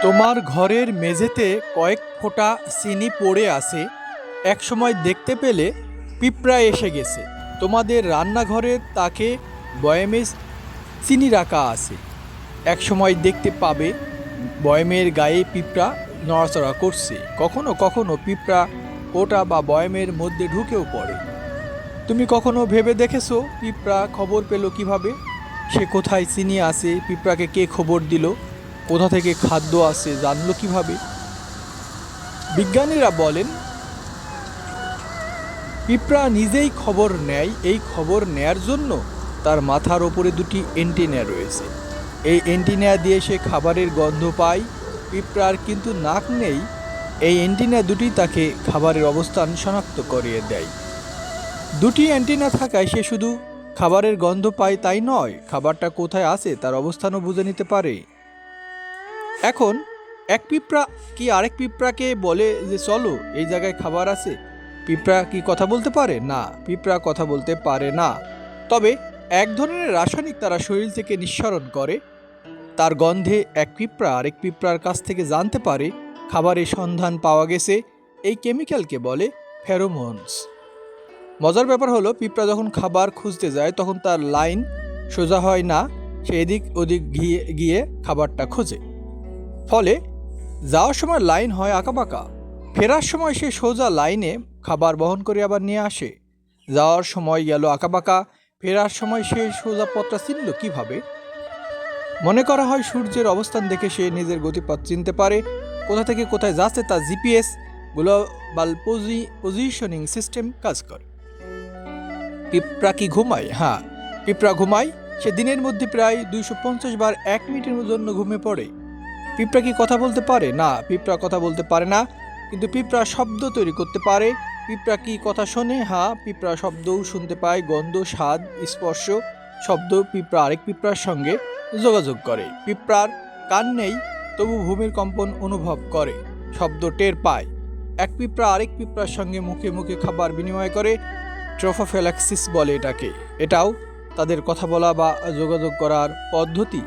তোমার ঘরের মেঝেতে কয়েক ফোঁটা চিনি পড়ে আছে। একসময় দেখতে পেলে পিঁপড়া এসে গেছে। তোমাদের রান্নাঘরের তাকে বয়ামে চিনি রাখা আছে। একসময় দেখতে পাবে বয়ামের গায়ে পিঁপড়া নড়াচড়া করছে। কখনো কখনো পিঁপড়া কোটা বা বয়ামের মধ্যে ঢুকেও পড়ে। তুমি কখনো ভেবে দেখেছো পিঁপড়া খবর পেল কিভাবে? সে কোথায় চিনি আছে, পিঁপড়াকে কে খবর দিল, কোথা থেকে খাদ্য আছে জানলো কিভাবে? বিজ্ঞানীরা বলেন পিঁপড়া নিজেই খবর নেয়। এই খবর নেয়ার জন্য তার মাথার ওপরে দুটি অ্যান্টেনা রয়েছে। এই অ্যান্টেনা দিয়ে সে খাবারের গন্ধ পায়। পিঁপড়ার কিন্তু নাক নেই। এই অ্যান্টেনা দুটি তাকে খাবারের অবস্থান শনাক্ত করিয়ে দেয়। দুটি অ্যান্টেনা থাকায় সে শুধু খাবারের গন্ধ পায় তাই নয়, খাবারটা কোথায় আছে তার অবস্থানও বুঝে নিতে পারে। এখন এক পিঁপড়া কি আরেক পিঁপড়াকে বলে যে চলো এই জায়গায় খাবার আছে? পিঁপড়া কি কথা বলতে পারে? না, পিঁপড়া কথা বলতে পারে না। তবে এক ধরনের রাসায়নিক তারা শরীর থেকে নিঃসরণ করে। তার গন্ধে এক পিঁপড়া আরেক পিঁপড়ার কাছ থেকে জানতে পারে খাবারের সন্ধান পাওয়া গেছে। এই কেমিক্যালকে বলে ফেরোমোনস। মজার ব্যাপার হলো পিঁপড়া যখন খাবার খুঁজতে যায় তখন তার লাইন সোজা হয় না, সে এদিক ওদিক গিয়ে খাবারটা খোঁজে। ফলে যাওয়ার সময় লাইন হয় আঁকাবাঁকা, ফেরার সময় সে সোজা লাইনে খাবার বহন করে আবার নিয়ে আসে। যাওয়ার সময় গেল আঁকাবাঁকা, ফেরার সময় সে সোজা পথটা চিনল কিভাবে? মনে করা হয় সূর্যের অবস্থান দেখে সে নিজের গতিপথ চিনতে পারে। কোথা থেকে কোথায় যাচ্ছে তা জিপিএস গ্লোবাল পজিশনিং সিস্টেম কাজ করে। পিঁপড়া কি ঘুমায়? হ্যাঁ, পিঁপড়া ঘুমায়। সে দিনের মধ্যে প্রায় 250 বার 1 মিনিটের জন্য ঘুমিয়ে পড়ে। পিঁপড়া কি কথা বলতে পারে? না, পিঁপড়া কথা বলতে পারে না, কিন্তু পিঁপড়া শব্দ তৈরি করতে পারে। পিঁপড়া কি কথা শোনে? হ্যাঁ, পিঁপড়া শব্দও শুনতে পায়, গন্ধ, স্বাদ, স্পর্শ, শব্দ। পিঁপড়া আরেক পিঁপড়ার সঙ্গে যোগাযোগ করে। পিঁপড়ার কান নেই, তবু ভূমির কম্পন অনুভব করে, শব্দ টের পায়। এক পিঁপড়া আরেক পিঁপড়ার সঙ্গে মুখে মুখে খাবার বিনিময় করে, ট্রোফোফিলাক্সিস বলে এটাকে। এটাও তাদের কথা বলা বা যোগাযোগ করার পদ্ধতি।